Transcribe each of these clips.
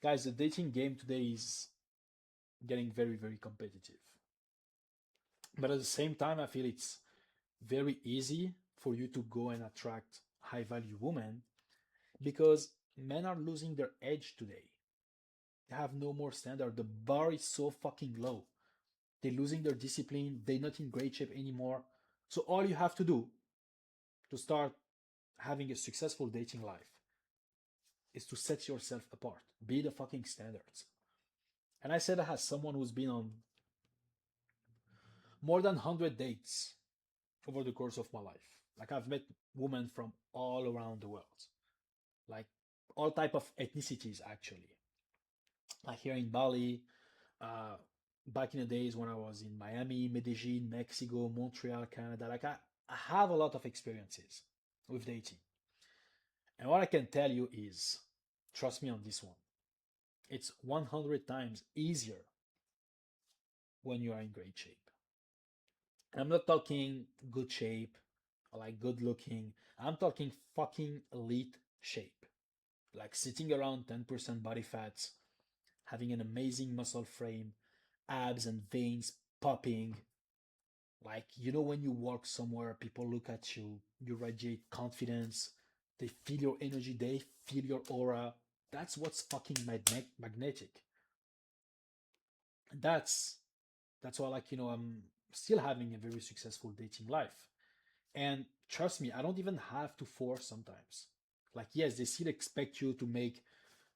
Guys, the dating game today is getting very, very competitive. But at the same time, I feel it's very easy for you to go and attract high value women because men are losing their edge today. They have no more standard. The bar is so fucking low. They're losing their discipline. They're not in great shape anymore. So all you have to do to start having a successful dating life is to set yourself apart. Be the fucking standards. And I said that as someone who's been on more than 100 dates over the course of my life. Like I've met women from all around the world, like all type of ethnicities actually. Like here in Bali, uh, back in the days when I was in Miami, Medellin, Mexico, Montreal, Canada. I have a lot of experiences with dating. And what I can tell you is, trust me on this one, it's 100 times easier when you are in great shape. And I'm not talking good shape or like good looking. I'm talking fucking elite shape. Like sitting around 10% body fat, having an amazing muscle frame, abs and veins popping. Like, when you walk somewhere, people look at you, you radiate confidence, they feel your energy, they feel your aura. That's what's fucking magnetic. That's that's why, like, I'm still having a very successful dating life. And trust me, I don't even have to force sometimes. Like, yes, they still expect you to make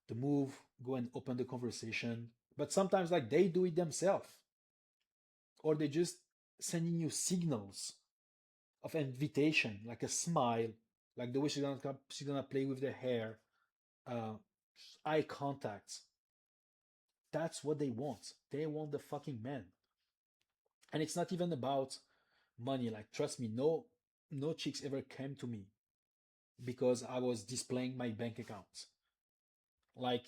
the move, go and open the conversation, but sometimes like they do it themselves, or they just sending you signals of invitation, like a smile, like the way she's gonna play with the hair, uh, eye contact. That's what they want. They want the fucking man, and it's not even about money. Like, trust me, no chicks ever came to me because I was displaying my bank account. Like,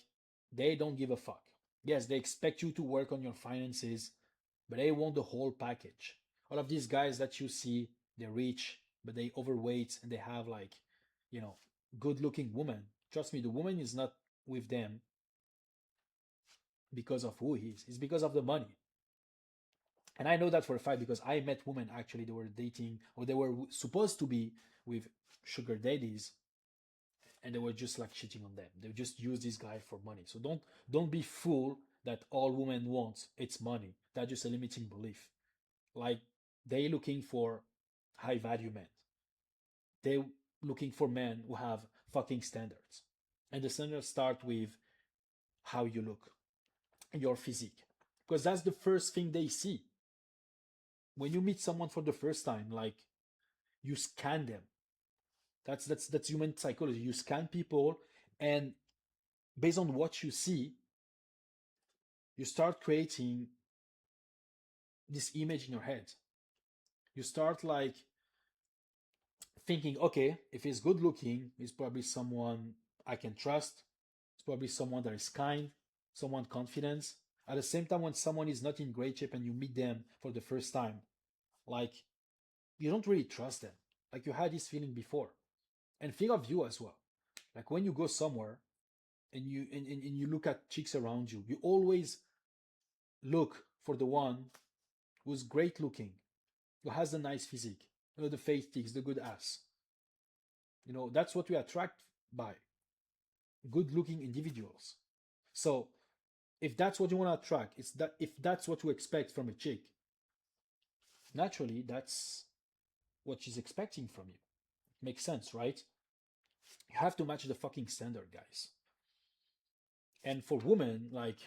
they don't give a fuck. Yes, they expect you to work on your finances, but they want the whole package. All of these guys that you see, they're rich, but they overweight and they have like, you know, good looking woman. Trust me, the woman is not with them because of who he is. It's because of the money. And I know that for a fact because I met women actually they were dating or they were supposed to be with sugar daddies and they were just like cheating on them. They just use this guy for money. So don't be fooled that all women want it's money. That's just a limiting belief. Like they looking for high value men. They looking for men who have fucking standards. And the standards start with how you look, your physique. Because that's the first thing they see. When you meet someone for the first time, like you scan them. That's human psychology. You scan people and based on what you see, you start creating this image in your head. You start like thinking, okay, if he's good looking, he's probably someone I can trust. It's probably someone that is kind, someone confident. At the same time, when someone is not in great shape and you meet them for the first time, like you don't really trust them. Like you had this feeling before. And think of you as well. Like when you go somewhere and and you look at chicks around you, you always look for the one who's great looking, who has a nice physique, the face ticks, the good ass. That's what we attract by good looking individuals. So if that's what you want to attract, it's that if that's what you expect from a chick, naturally that's what she's expecting from you. Makes sense, right? You have to match the fucking standard, guys. And for women, like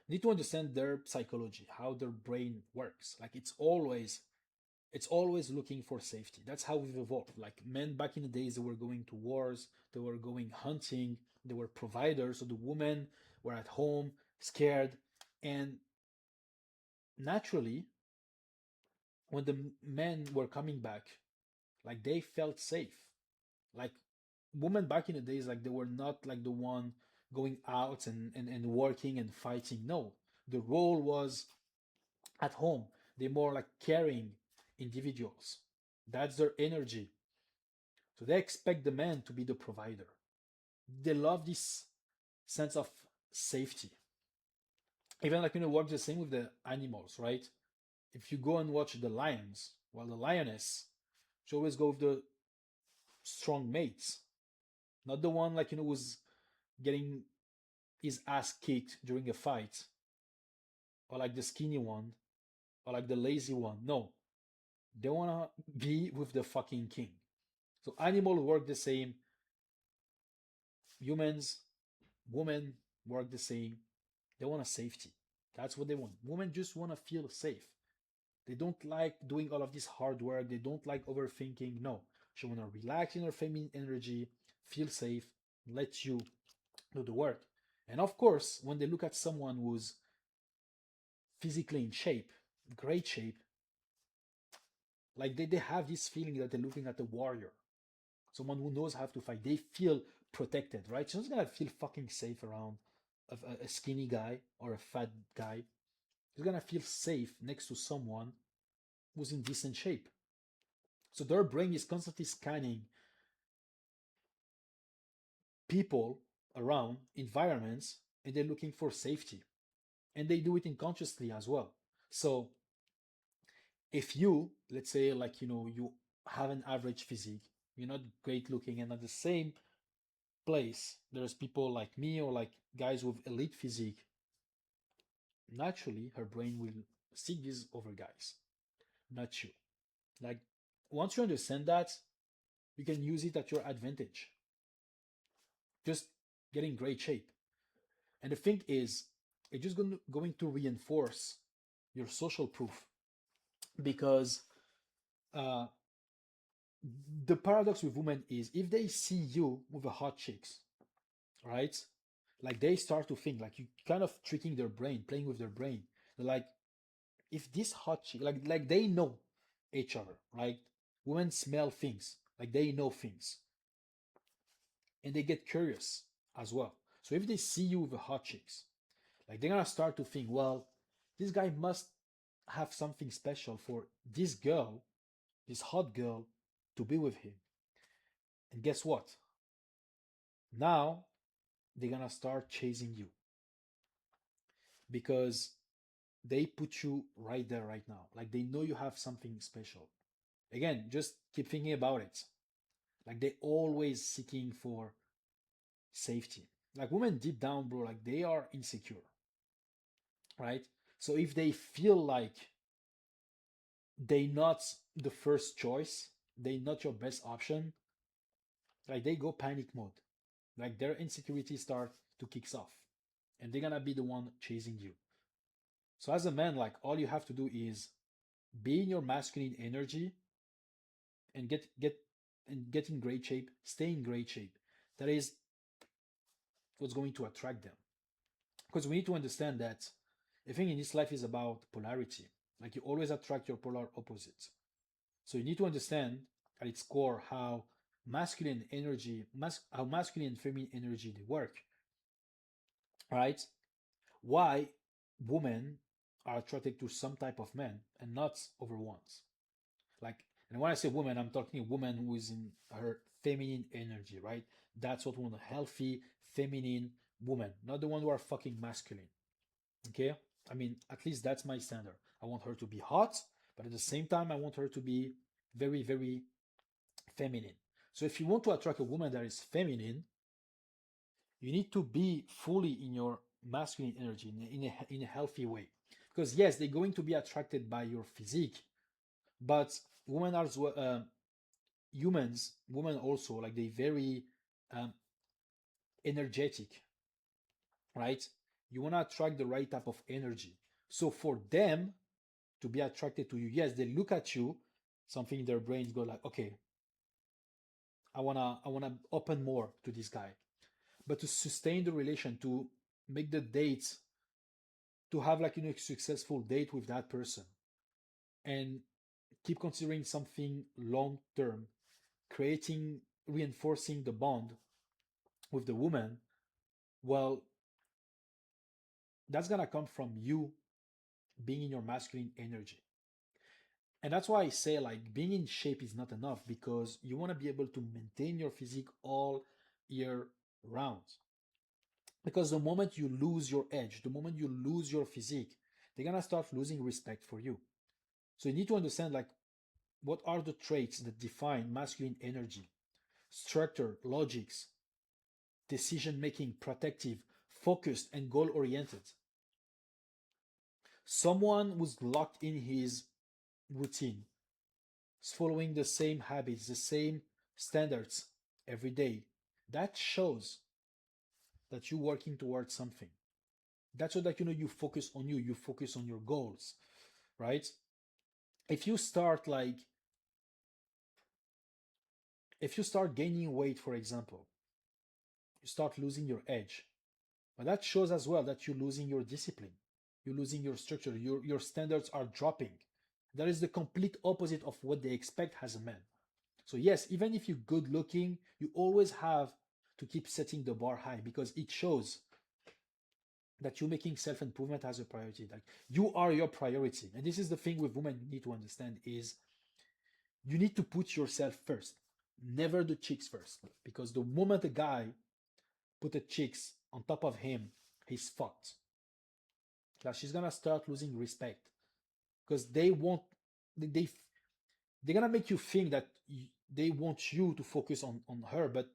need to understand their psychology, how their brain works. Like it's always looking for safety. That's how we've evolved. Like men back in the days, they were going to wars, they were going hunting, they were providers. So the women were at home, scared, and naturally, when the men were coming back, like they felt safe. Like women back in the days, like they were not like the one going out and working and fighting. No, the role was at home. They're more like caring individuals. That's their energy. So they expect the man to be the provider. They love this sense of safety. Even like works the same with the animals, right? If you go and watch the lions, well, the lioness, she always go with the strong mates, not the one like who's getting his ass kicked during a fight, or like the skinny one, or like the lazy one. No, they wanna be with the fucking king. So animals work the same, humans, women work the same. They want a safety. That's what they want. Women just want to feel safe. They don't like doing all of this hard work. They don't like overthinking. No, she want to relax in her feminine energy, feel safe, let you do the work. And of course, when they look at someone who's physically in shape, great shape, like they have this feeling that they're looking at a warrior, someone who knows how to fight. They feel protected, right? She's not gonna feel fucking safe around a skinny guy or a fat guy. She's gonna feel safe next to someone who's in decent shape. So their brain is constantly scanning people around, environments, and they're looking for safety. And they do it unconsciously as well. So if you, let's say, like, you have an average physique, you're not great looking, and at the same place, there's people like me or like guys with elite physique, naturally, her brain will seek these over guys, not you. Like, once you understand that, you can use it at your advantage. Just get in great shape. And the thing is, it's just going to reinforce your social proof because uh, the paradox with women is if they see you with a hot chicks, right? Like they start to think like you kind of tricking their brain, playing with their brain. They're like, if this hot chick, like they know each other, right? Women smell things, like they know things, and they get curious as well. So if they see you with a hot chicks, like they're gonna start to think, well, this guy must have something special for this girl, this hot girl, to be with him. And guess what? Now they're gonna start chasing you because they put you right there right now. Like they know you have something special. Again, just keep thinking about it. Like they always seeking for safety. Like women deep down, bro, like they are insecure, right? So if they feel like they not the first choice, they not your best option, like they go panic mode. Like their insecurity start to kicks off. And they're gonna be the one chasing you. So as a man, like all you have to do is be in your masculine energy and get in great shape, stay in great shape. That is what's going to attract them. Because we need to understand that everything in this life is about polarity. Like you always attract your polar opposites. So you need to understand at its core how masculine energy, how masculine and feminine energy they work, right? Why women are attracted to some type of men and not other ones. Like, and when I say woman, I'm talking a woman who is in her feminine energy, right? That's what we want, a healthy, feminine woman, not the one who are fucking masculine. Okay? I mean, at least that's my standard. I want her to be hot, but at the same time, I want her to be very, very feminine. So if you want to attract a woman that is feminine, you need to be fully in your masculine energy in a healthy way. Because yes, they're going to be attracted by your physique, but women are humans, women also like they very um, energetic, right? You want to attract the right type of energy. So for them to be attracted to you, yes, they look at you, something in their brains go like, okay, I wanna open more to this guy. But to sustain the relation, to make the dates, to have like a successful date with that person and keep considering something long term, creating, reinforcing the bond with the woman, well, that's gonna come from you being in your masculine energy. And that's why I say like being in shape is not enough because you want to be able to maintain your physique all year round. Because the moment you lose your edge, the moment you lose your physique, they're gonna start losing respect for you. So you need to understand like what are the traits that define masculine energy: structure, logics, decision making, protective, focused, and goal oriented. Someone who's locked in his routine, is following the same habits, the same standards every day. That shows that you're working towards something. That shows that you focus on you, you focus on your goals, right? If you start like if you start gaining weight, for example, you start losing your edge. But that shows as well that you're losing your discipline, you're losing your structure, your standards are dropping. That is the complete opposite of what they expect as a man. So yes, even if you're good looking, you always have to keep setting the bar high because it shows that you're making self-improvement as a priority. Like you are your priority. And this is the thing with women you need to understand is you need to put yourself first, never the chicks first. Because the moment a guy put the chicks on top of him, he's fucked. Like she's gonna start losing respect because they want they they're gonna make you think that they want you to focus on her, but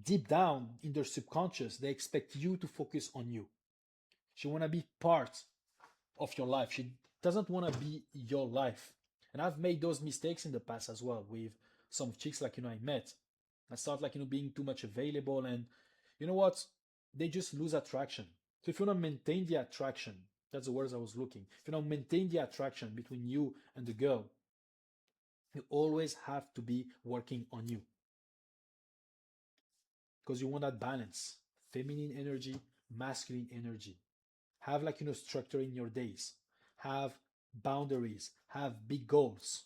deep down in their subconscious, they expect you to focus on you. She wanna be part of your life. She doesn't wanna be your life. And I've made those mistakes in the past as well with some chicks like I met. I start like being too much available, and you know what? They just lose attraction. So if you wanna maintain the attraction, that's the words I was looking. If you wanna maintain the attraction between you and the girl, you always have to be working on you because you want that balance: feminine energy, masculine energy. Have like structure in your days, have boundaries, have big goals,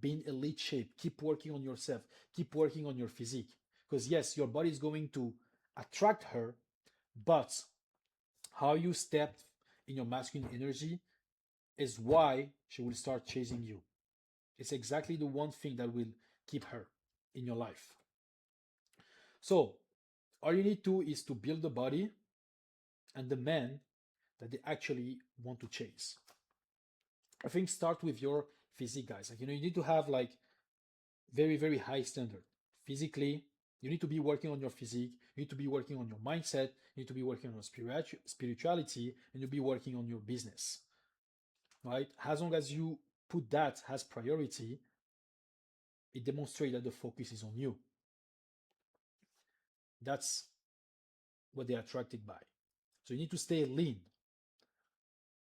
be in elite shape, keep working on yourself, keep working on your physique. Because yes, your body is going to attract her, but how you step in your masculine energy is why she will start chasing you. It's exactly the one thing that will keep her in your life. So all you need to is to build the body and the man that they actually want to chase. I think start with your physique, guys. Like you need to have like very very high standard physically. You need to be working on your physique. You need to be working on your mindset. You need to be working on your spirituality, and you'll be working on your business. Right? As long as you put that as priority, it demonstrates that the focus is on you. That's what they're attracted by. So you need to stay lean.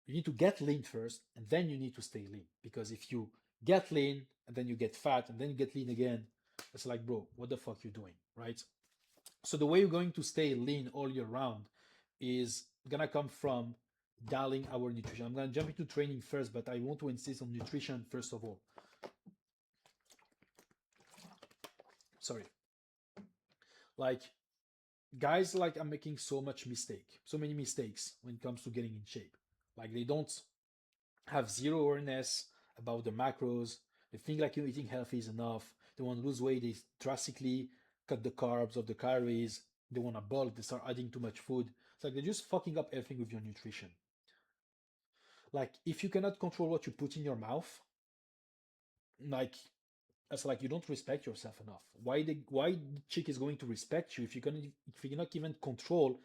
You need to get lean first, and then you need to stay lean. Because if you get lean and then you get fat and then you get lean again, it's like, bro, what the fuck you doing, right? So the way you're going to stay lean all year round is gonna come from dialing our nutrition. I'm gonna jump into training first, but I want to insist on nutrition first of all. Sorry. Like guys like are making so many mistakes when it comes to getting in shape. Like they don't have zero awareness about the macros. They think like eating healthy is enough. They want to lose weight, they drastically cut the carbs or the calories. They want to bulk, they start adding too much food. It's like they're just fucking up everything with your nutrition. Like if you cannot control what you put in your mouth, like it's like you don't respect yourself enough. Why the chick is going to respect you if you cannot even control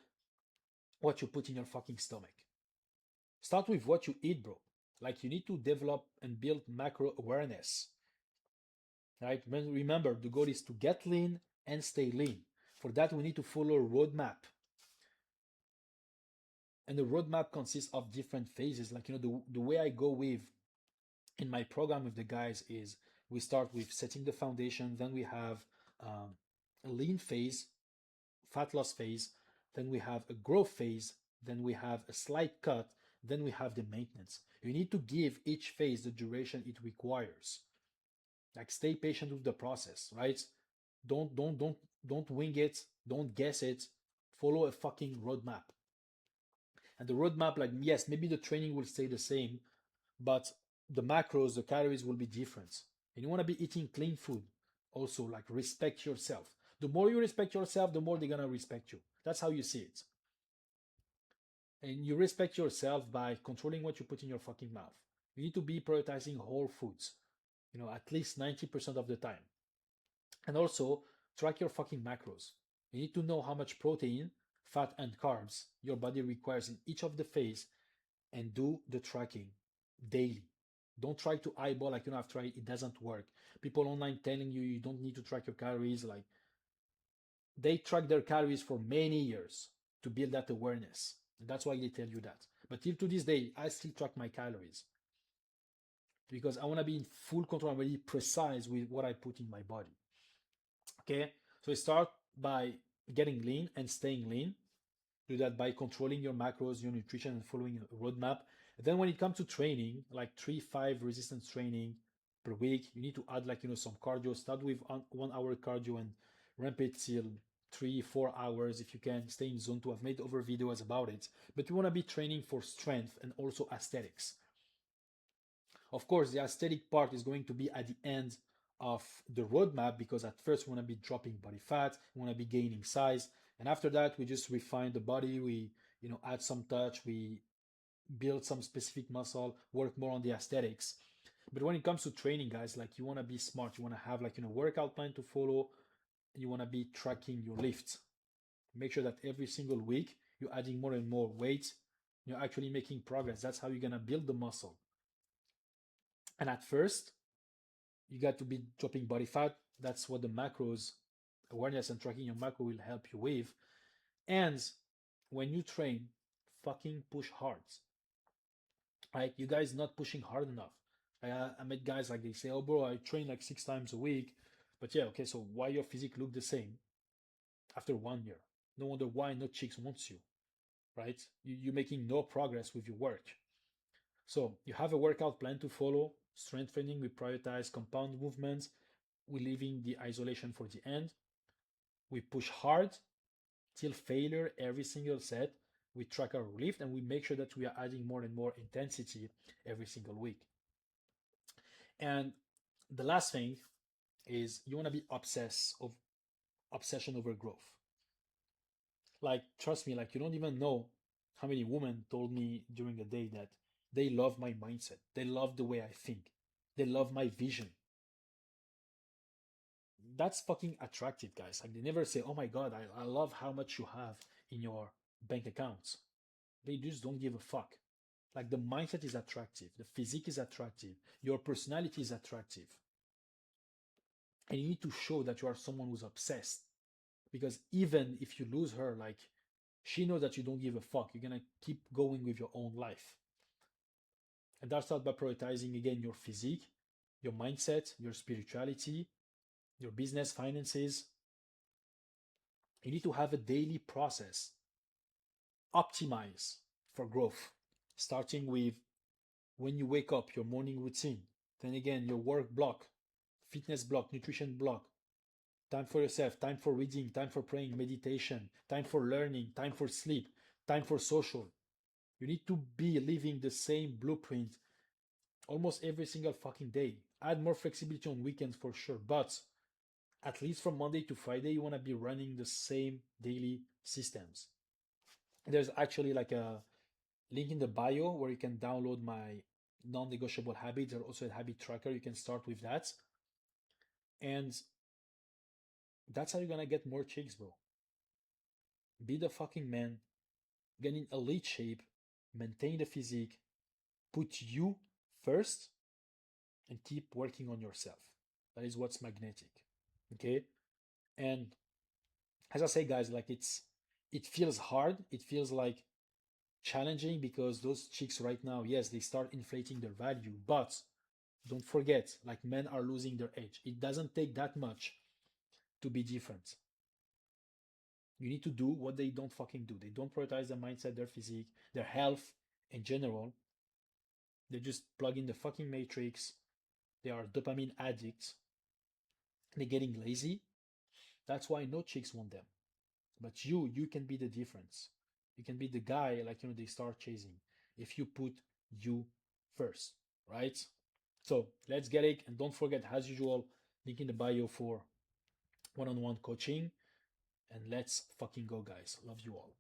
what you put in your fucking stomach? Start with what you eat, bro. Like you need to develop and build macro awareness. Right? Remember, the goal is to get lean and stay lean. For that, we need to follow a roadmap. And the roadmap consists of different phases. Like, the way I go with in my program with the guys is we start with setting the foundation, then we have a lean phase, fat loss phase, then we have a growth phase, then we have a slight cut, then we have the maintenance. You need to give each phase the duration it requires. Like stay patient with the process, right? Don't wing it, don't guess it. Follow a fucking roadmap. And the roadmap, like yes, maybe the training will stay the same, but the macros, the calories will be different. And you want to be eating clean food. Also, like respect yourself. The more you respect yourself, the more they're gonna respect you. That's how you see it. And you respect yourself by controlling what you put in your fucking mouth. You need to be prioritizing whole foods, at least 90% of the time. And also track your fucking macros. You need to know how much protein, fat, and carbs your body requires in each of the phase and do the tracking daily. Don't try to eyeball like I've tried, it doesn't work. People online telling you you don't need to track your calories, like they track their calories for many years to build that awareness. And that's why they tell you that. But till to this day, I still track my calories because I want to be in full control and really precise with what I put in my body. Okay, so start by getting lean and staying lean. Do that by controlling your macros, your nutrition, and following a roadmap. And then when it comes to training, like 3-5 resistance training per week, you need to add some cardio. Start with 1 hour cardio and ramp it till 3-4 hours if you can. Stay in zone 2. I've made over videos about it, but you want to be training for strength and also aesthetics. Of course, the aesthetic part is going to be at the end of the roadmap because at first we want to be dropping body fat, we want to be gaining size, and after that we just refine the body. We add some touch, we build some specific muscle, work more on the aesthetics. But when it comes to training, guys, like you want to be smart, you want to have workout plan to follow, you want to be tracking your lifts. Make sure that every single week you're adding more and more weight, you're actually making progress. That's how you're going to build the muscle. And at first, you got to be dropping body fat. That's what the macros awareness and tracking your macro will help you with. And when you train, fucking push hard. Right? You guys not pushing hard enough. I met guys like they say, "Oh, bro, I train like 6 times a week." But yeah, okay, so why your physique look the same after 1 year? No wonder why no chicks wants you, right? You're making no progress with your work. So you have a workout plan to follow. Strength training, we prioritize compound movements. We're leaving the isolation for the end. We push hard till failure every single set. We track our lift and we make sure that we are adding more and more intensity every single week. And the last thing is you want to be obsession over growth. Like, trust me, like you don't even know how many women told me during a day that they love my mindset. They love the way I think. They love my vision. That's fucking attractive, guys. Like they never say, "Oh my god, I love how much you have in your bank accounts." They just don't give a fuck. Like the mindset is attractive, the physique is attractive, your personality is attractive. And you need to show that you are someone who's obsessed. Because even if you lose her, like she knows that you don't give a fuck. You're gonna keep going with your own life. And that starts by prioritizing again your physique, your mindset, your spirituality, your business finances. You need to have a daily process. Optimize for growth, starting with when you wake up, your morning routine. Then again, your work block, fitness block, nutrition block, time for yourself, time for reading, time for praying, meditation, time for learning, time for sleep, time for social. You need to be living the same blueprint almost every single fucking day. Add more flexibility on weekends for sure, but at least from Monday to Friday, you want to be running the same daily systems. There's actually like a link in the bio where you can download my non-negotiable habits. There's also a habit tracker. You can start with that. And that's how you're gonna get more chicks, bro. Be the fucking man, get in elite shape, maintain the physique, put you first, and keep working on yourself. That is what's magnetic. Okay? And as I say, guys, like it feels hard. It feels like challenging because those chicks right now, yes, they start inflating their value, but don't forget, like men are losing their edge. It doesn't take that much to be different. You need to do what they don't fucking do. They don't prioritize their mindset, their physique, their health in general. They just plug in the fucking matrix. They are dopamine addicts. They're getting lazy. That's why no chicks want them. But you can be the difference. You can be the guy, like, they start chasing if you put you first, right? So let's get it. And don't forget, as usual, link in the bio for one on one coaching. And let's fucking go, guys. Love you all.